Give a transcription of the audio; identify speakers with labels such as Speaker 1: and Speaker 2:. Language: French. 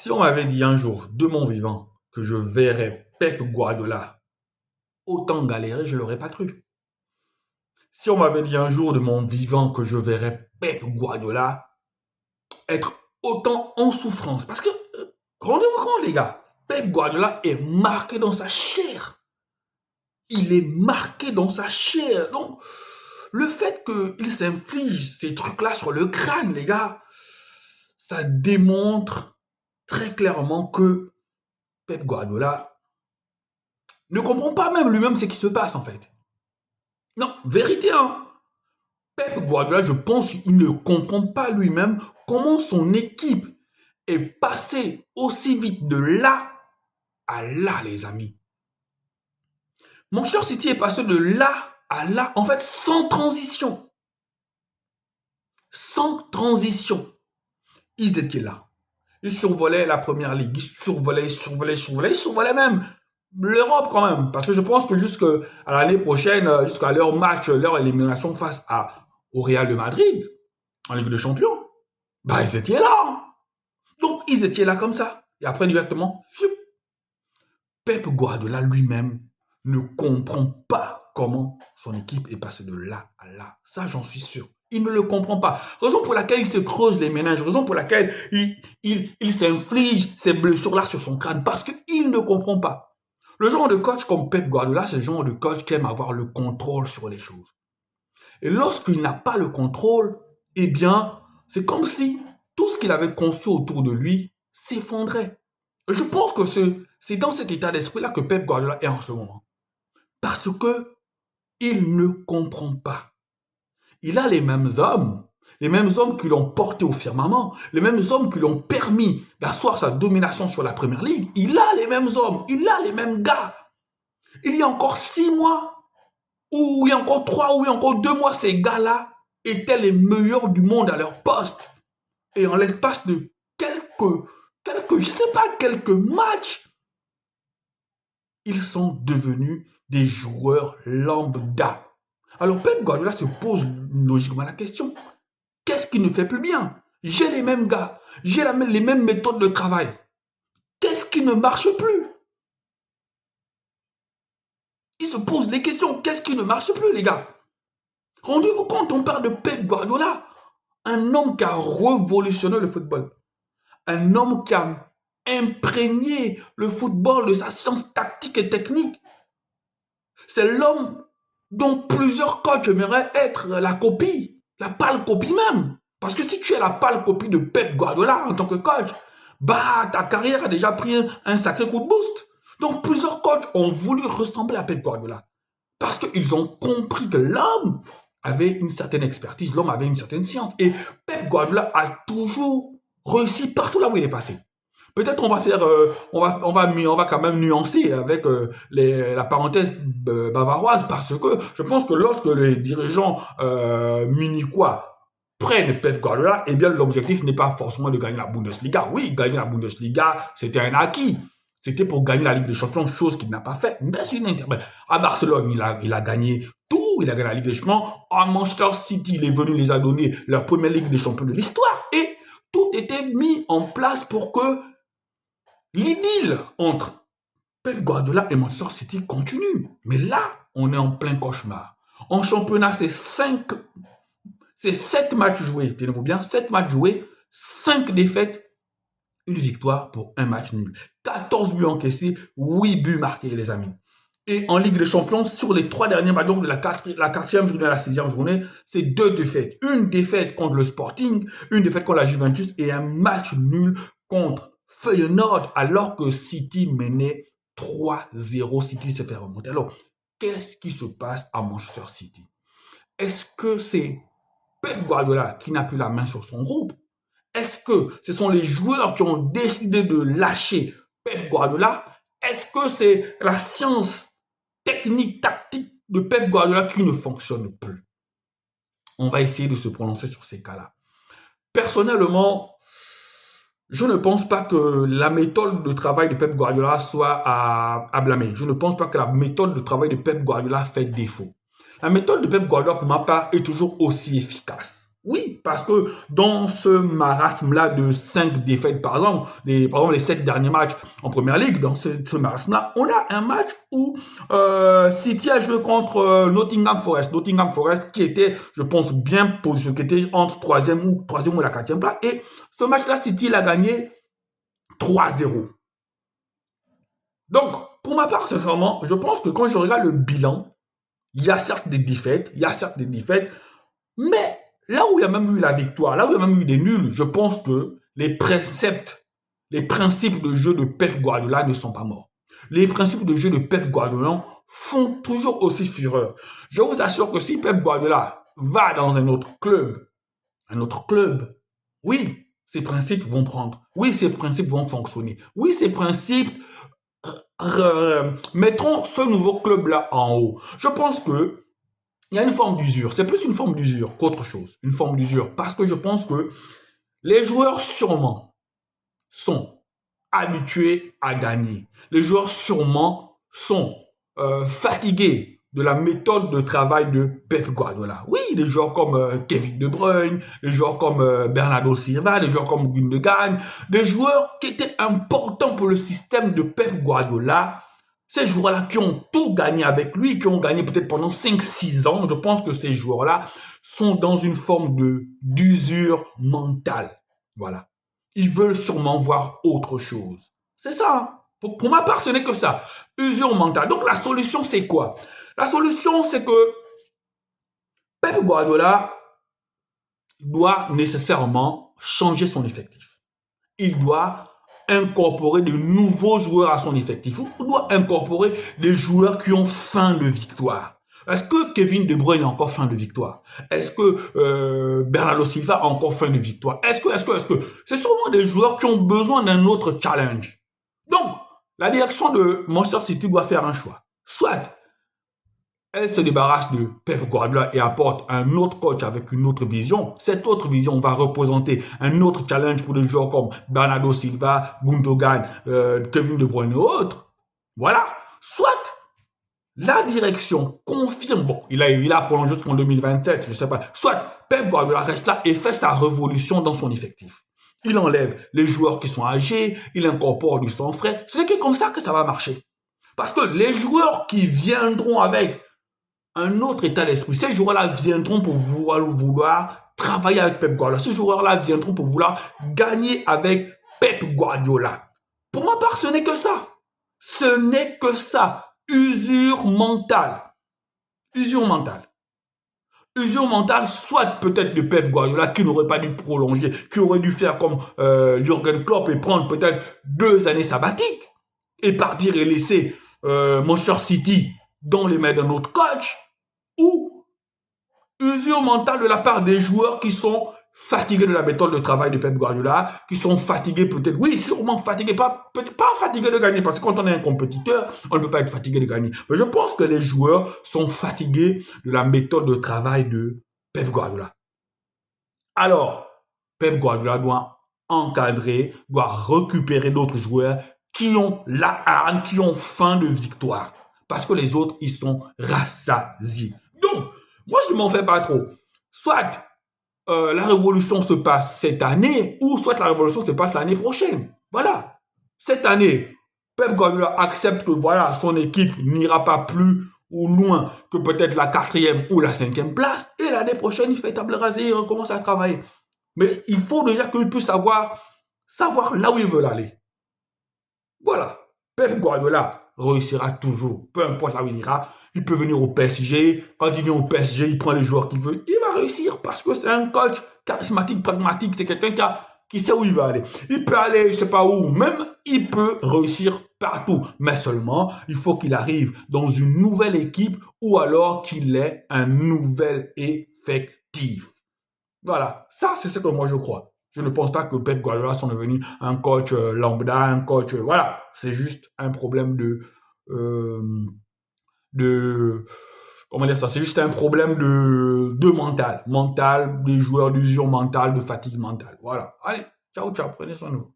Speaker 1: Si on m'avait dit un jour, de mon vivant, que je verrais Pep Guardiola autant galérer, je ne l'aurais pas cru. Si on m'avait dit un jour de mon vivant que je verrais Pep Guardiola être autant en souffrance, parce que, rendez-vous compte les gars, Pep Guardiola est marqué dans sa chair. Il est marqué dans sa chair. Donc, le fait qu'il s'inflige ces trucs-là sur le crâne, les gars, ça démontre très clairement que Pep Guardiola ne comprend pas même lui-même ce qui se passe en fait. Non, vérité, hein. Pep Guardiola, je pense qu'il ne comprend pas lui-même comment son équipe est passée aussi vite de là à là, les amis. Manchester City est passé de là à là, en fait, sans transition. Sans transition. Ils étaient là. Ils survolaient la première ligue. Ils survolaient même l'Europe quand même. Parce que je pense que jusqu'à l'année prochaine, jusqu'à leur match, leur élimination face au Real de Madrid, en Ligue des Champions, bah ils étaient là. Donc ils étaient là comme ça. Et après directement, Pep Guardiola lui-même ne comprend pas comment son équipe est passée de là à là. Ça, j'en suis sûr. Il ne le comprend pas. Raison pour laquelle il se creuse les méninges. Raison pour laquelle il s'inflige ces blessures-là sur son crâne. Parce qu'il ne comprend pas. Le genre de coach comme Pep Guardiola, c'est le genre de coach qui aime avoir le contrôle sur les choses. Et lorsqu'il n'a pas le contrôle, eh bien, c'est comme si tout ce qu'il avait conçu autour de lui s'effondrait. Et je pense que c'est dans cet état d'esprit-là que Pep Guardiola est en ce moment. Parce que il ne comprend pas. Il a les mêmes hommes qui l'ont porté au firmament, les mêmes hommes qui lui ont permis d'asseoir sa domination sur la Première Ligue. Il a les mêmes hommes, il a les mêmes gars. Il y a encore 6 mois, ou il y a encore 3, ou il y a encore 2 mois, ces gars-là étaient les meilleurs du monde à leur poste. Et en l'espace de quelques matchs, ils sont devenus des joueurs lambda. Alors Pep Guardiola se pose logiquement la question, qu'est-ce qui ne fait plus bien? J'ai les mêmes gars, j'ai les mêmes méthodes de travail. Qu'est-ce qui ne marche plus? Il se pose des questions, qu'est-ce qui ne marche plus les gars? Rendez-vous compte, on parle de Pep Guardiola, un homme qui a révolutionné le football. Un homme qui a imprégné le football de sa science tactique et technique. C'est l'homme dont plusieurs coachs aimeraient être la copie, la pâle copie même. Parce que si tu es la pâle copie de Pep Guardiola en tant que coach, bah ta carrière a déjà pris un sacré coup de boost. Donc plusieurs coachs ont voulu ressembler à Pep Guardiola. Parce qu'ils ont compris que l'homme avait une certaine expertise, l'homme avait une certaine science. Et Pep Guardiola a toujours réussi partout là où il est passé. Peut-être on va faire, on va quand même nuancer avec la parenthèse bavaroise parce que je pense que lorsque les dirigeants munichois prennent Pep Guardiola, eh bien l'objectif n'est pas forcément de gagner la Bundesliga. Oui, gagner la Bundesliga, c'était un acquis. C'était pour gagner la Ligue des Champions, chose qu'il n'a pas fait. Mais à Barcelone, il a gagné tout. Il a gagné la Ligue des Champions. À Manchester City, il est venu les a donné leur première Ligue des Champions de l'histoire. Et tout était mis en place pour que l'idylle entre Pep Guardiola et Manchester City continue. Mais là, on est en plein cauchemar. En championnat, c'est 7 matchs joués. Tenez-vous bien, 7 matchs joués, 5 défaites, une victoire pour un match nul. 14 buts encaissés, 8 buts marqués, les amis. Et en Ligue des Champions, sur les 3 derniers matchs, donc de la 4e journée à la 6e journée, c'est 2 défaites. Une défaite contre le Sporting, une défaite contre la Juventus et un match nul contre Feyenoord, alors que City menait 3-0. City s'est fait remonter. Alors, qu'est-ce qui se passe à Manchester City? Est-ce que c'est Pep Guardiola qui n'a plus la main sur son groupe? Est-ce que ce sont les joueurs qui ont décidé de lâcher Pep Guardiola? Est-ce que c'est la science technique, tactique de Pep Guardiola qui ne fonctionne plus? On va essayer de se prononcer sur ces cas-là. Personnellement, je ne pense pas que la méthode de travail de Pep Guardiola soit à blâmer. Je ne pense pas que la méthode de travail de Pep Guardiola fait défaut. La méthode de Pep Guardiola, pour ma part, est toujours aussi efficace. Oui, Parce que dans ce marasme-là de 5 défaites, par exemple, les 7 derniers matchs en Première Ligue, dans ce marasme-là, on a un match où City a joué contre Nottingham Forest. Nottingham Forest qui était, je pense, bien positionné, qui était entre 3e ou la 4e place. Et ce match-là, City l'a gagné 3-0. Donc, pour ma part, sincèrement, je pense que quand je regarde le bilan, il y a certes des défaites, mais là où il y a même eu la victoire, là où il y a même eu des nuls, je pense que les principes de jeu de Pep Guardiola ne sont pas morts. Les principes de jeu de Pep Guardiola font toujours aussi fureur. Je vous assure que si Pep Guardiola va dans un autre club, oui, ces principes vont prendre. Oui, ces principes vont fonctionner. Oui, ces principes mettront ce nouveau club-là en haut. Je pense que il y a une forme d'usure. C'est plus une forme d'usure qu'autre chose. Une forme d'usure. Parce que je pense que les joueurs sûrement sont habitués à gagner. Les joueurs sûrement sont fatigués de la méthode de travail de Pep Guardiola. Oui, des joueurs comme Kevin De Bruyne, des joueurs comme Bernardo Silva, des joueurs comme Gundogan, des joueurs qui étaient importants pour le système de Pep Guardiola. Ces joueurs-là qui ont tout gagné avec lui, qui ont gagné peut-être pendant 5-6 ans, je pense que ces joueurs-là sont dans une forme d'usure mentale. Voilà. Ils veulent sûrement voir autre chose. C'est ça. Hein? Pour ma part, ce n'est que ça. Usure mentale. Donc la solution, c'est quoi? La solution, c'est que Pep Guardiola doit nécessairement changer son effectif. Il doit incorporer de nouveaux joueurs à son effectif. Il doit incorporer des joueurs qui ont faim de victoire. Est-ce que Kevin De Bruyne a encore faim de victoire? Est-ce que Bernardo Silva a encore faim de victoire? Est-ce que c'est sûrement des joueurs qui ont besoin d'un autre challenge. Donc, la direction de Manchester City doit faire un choix. Soit elle se débarrasse de Pep Guardiola et apporte un autre coach avec une autre vision. Cette autre vision va représenter un autre challenge pour des joueurs comme Bernardo Silva, Gundogan, Kevin De Bruyne et autres. Voilà. Soit la direction confirme, bon, il a prolongé jusqu'en 2027, je ne sais pas. Soit Pep Guardiola reste là et fait sa révolution dans son effectif. Il enlève les joueurs qui sont âgés, il incorpore du sang frais. Ce n'est que comme ça que ça va marcher. Parce que les joueurs qui viendront avec un autre état d'esprit. Ces joueurs-là viendront pour vouloir travailler avec Pep Guardiola. Ces joueurs-là viendront pour vouloir gagner avec Pep Guardiola. Pour ma part, ce n'est que ça. Ce n'est que ça. Usure mentale. Usure mentale. Usure mentale, soit peut-être de Pep Guardiola qui n'aurait pas dû prolonger, qui aurait dû faire comme Jürgen Klopp et prendre peut-être 2 années sabbatiques et partir et laisser Manchester City dans les mains d'un autre coach. Ou usure mentale de la part des joueurs qui sont fatigués de la méthode de travail de Pep Guardiola, qui sont fatigués peut-être, oui, sûrement fatigués, pas fatigués de gagner, parce que quand on est un compétiteur, on ne peut pas être fatigué de gagner. Mais je pense que les joueurs sont fatigués de la méthode de travail de Pep Guardiola. Alors, Pep Guardiola doit encadrer, doit récupérer d'autres joueurs qui ont la hargne, qui ont faim de victoire. Parce que les autres, ils sont rassasiés. Donc, moi, je ne m'en fais pas trop. Soit la révolution se passe cette année, ou soit la révolution se passe l'année prochaine. Voilà. Cette année, Pep Guardiola accepte que voilà, son équipe n'ira pas plus ou loin que peut-être la 4e ou la 5e place. Et l'année prochaine, il fait table rase et il recommence à travailler. Mais il faut déjà qu'il puisse savoir là où il veut aller. Voilà. Pep Guardiola réussira toujours, peu importe là où il ira. Il peut venir au PSG. Quand il vient au PSG, il prend les joueurs qu'il veut. Il va réussir parce que c'est un coach charismatique, pragmatique. C'est quelqu'un qui sait où il va aller. Il peut aller, je ne sais pas où. Même, il peut réussir partout. Mais seulement, il faut qu'il arrive dans une nouvelle équipe ou alors qu'il ait un nouvel effectif. Voilà. Ça, c'est ce que moi je crois. Je ne pense pas que Pep Guardiola soit devenu un coach lambda, un coach... voilà. C'est juste un problème comment dire ça, c'est juste un problème de mental, des joueurs d'usure mentale, de fatigue mentale. Voilà. Allez, ciao, ciao, prenez soin de vous.